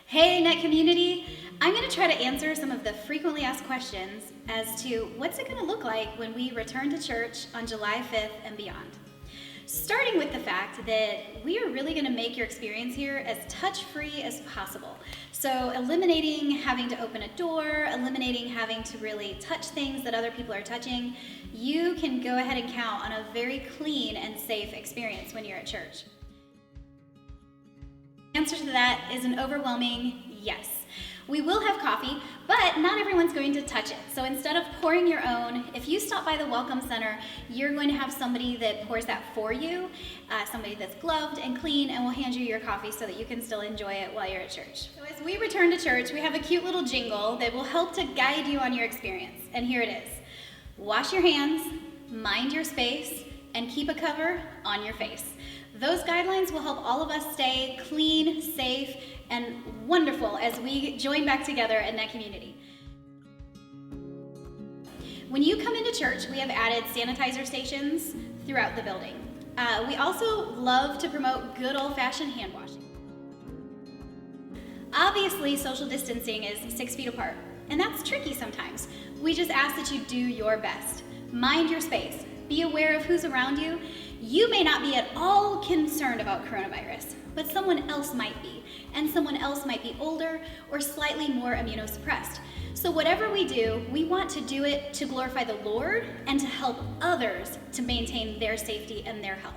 Hey Net Community, I'm going to try to answer some of the frequently asked questions as to what's it going to look like when we return to church on July 5th and beyond. Starting with the fact that we are really going to make your experience here as touch-free as possible. So eliminating having to open a door, eliminating having to really touch things that other people are touching, you can go ahead and count on a very clean and safe experience when you're at church. The answer to that is an overwhelming yes. We will have coffee, but not everyone's going to touch it. So instead of pouring your own, if you stop by the Welcome Center, you're going to have somebody that pours that for you, somebody that's gloved and clean, and will hand you your coffee so that you can still enjoy it while you're at church. So as we return to church, we have a cute little jingle that will help to guide you on your experience. And here it is. Wash your hands, mind your space, and keep a cover on your face. Those guidelines will help all of us stay clean, safe, and wonderful as we join back together in that community. When you come into church, we have added sanitizer stations throughout the building. We also love to promote good old-fashioned hand washing. Obviously, social distancing is 6 feet apart, and that's tricky sometimes. We just ask that you do your best. Mind your space. Be aware of who's around you. You may not be at all concerned about coronavirus, but someone else might be, and someone else might be older or slightly more immunosuppressed. So whatever we do, we want to do it to glorify the Lord and to help others to maintain their safety and their health.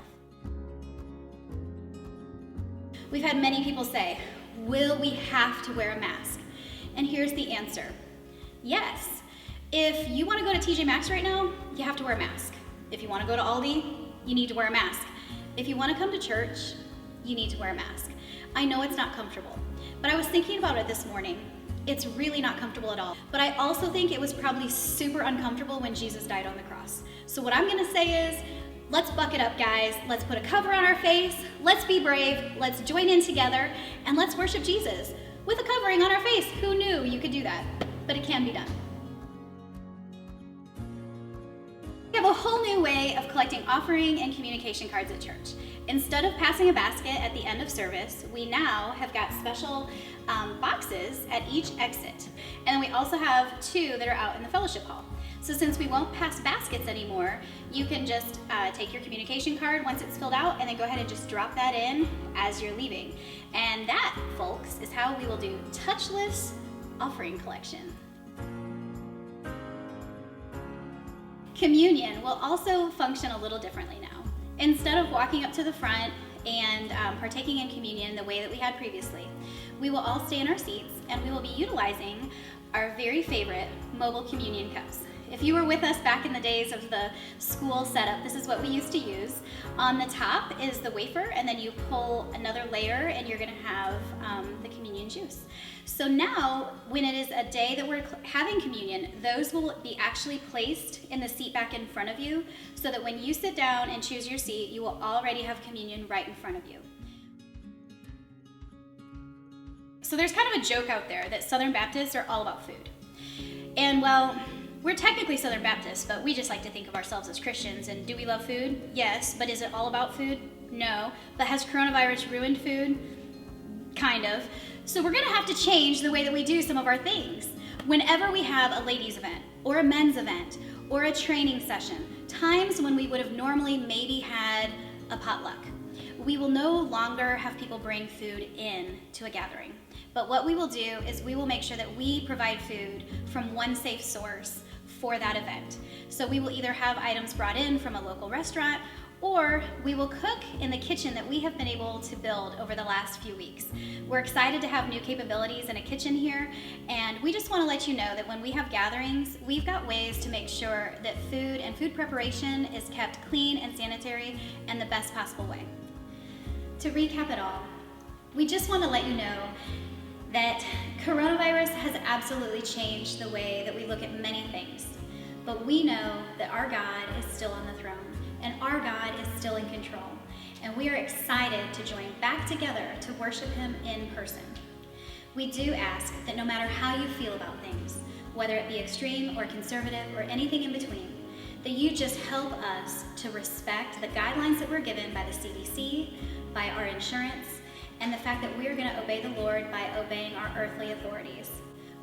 We've had many people say, will we have to wear a mask? And here's the answer. Yes. If you want to go to TJ Maxx right now, you have to wear a mask. If you want to go to Aldi, you need to wear a mask. If you want to come to church, you need to wear a mask. I know it's not comfortable, but I was thinking about it this morning. It's really not comfortable at all. But I also think it was probably super uncomfortable when Jesus died on the cross. So what I'm gonna say is, let's buck it up, guys. Let's put a cover on our face. Let's be brave. Let's join in together, and let's worship Jesus with a covering on our face. Who knew you could do that? But it can be done. We have a whole new way of collecting offering and communication cards at church. Instead of passing a basket at the end of service, we now have got special boxes at each exit. And then we also have 2 that are out in the fellowship hall. So since we won't pass baskets anymore, you can just take your communication card once it's filled out and then go ahead and just drop that in as you're leaving. And that, folks, is how we will do touchless offering collection. Communion will also function a little differently now. Instead of walking up to the front and partaking in communion the way that we had previously, we will all stay in our seats and we will be utilizing our very favorite mobile communion cups. If you were with us back in the days of the school setup, this is what we used to use. On the top is the wafer, and then you pull another layer and you're gonna have the communion juice. So now, when it is a day that we're having communion, those will be actually placed in the seat back in front of you, so that when you sit down and choose your seat, you will already have communion right in front of you. So there's kind of a joke out there that Southern Baptists are all about food. And well, we're technically Southern Baptists, but we just like to think of ourselves as Christians. And do we love food? Yes, but is it all about food? No. But has coronavirus ruined food? Kind of. So we're gonna have to change the way that we do some of our things. Whenever we have a ladies' event, or a men's event, or a training session, times when we would have normally maybe had a potluck, we will no longer have people bring food in to a gathering. But what we will do is we will make sure that we provide food from one safe source for that event. So we will either have items brought in from a local restaurant, or we will cook in the kitchen that we have been able to build over the last few weeks. We're excited to have new capabilities in a kitchen here, and we just want to let you know that when we have gatherings, we've got ways to make sure that food and food preparation is kept clean and sanitary in the best possible way. To recap it all, we just want to let you know that coronavirus has absolutely changed the way that we look at many things. But we know that our God is still on the throne, and our God is still in control. And we are excited to join back together to worship Him in person. We do ask that no matter how you feel about things, whether it be extreme or conservative or anything in between, that you just help us to respect the guidelines that we're given by the CDC, by our insurance, and the fact that we're going to obey the Lord by obeying our earthly authorities.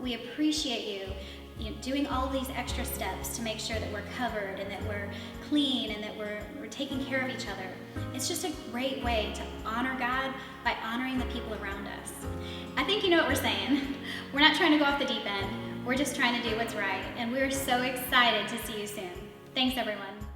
We appreciate you doing all of these extra steps to make sure that we're covered and that we're clean and that we're taking care of each other. It's just a great way to honor God by honoring the people around us. I think you know what we're saying. We're not trying to go off the deep end. We're just trying to do what's right, and we're so excited to see you soon. Thanks, everyone.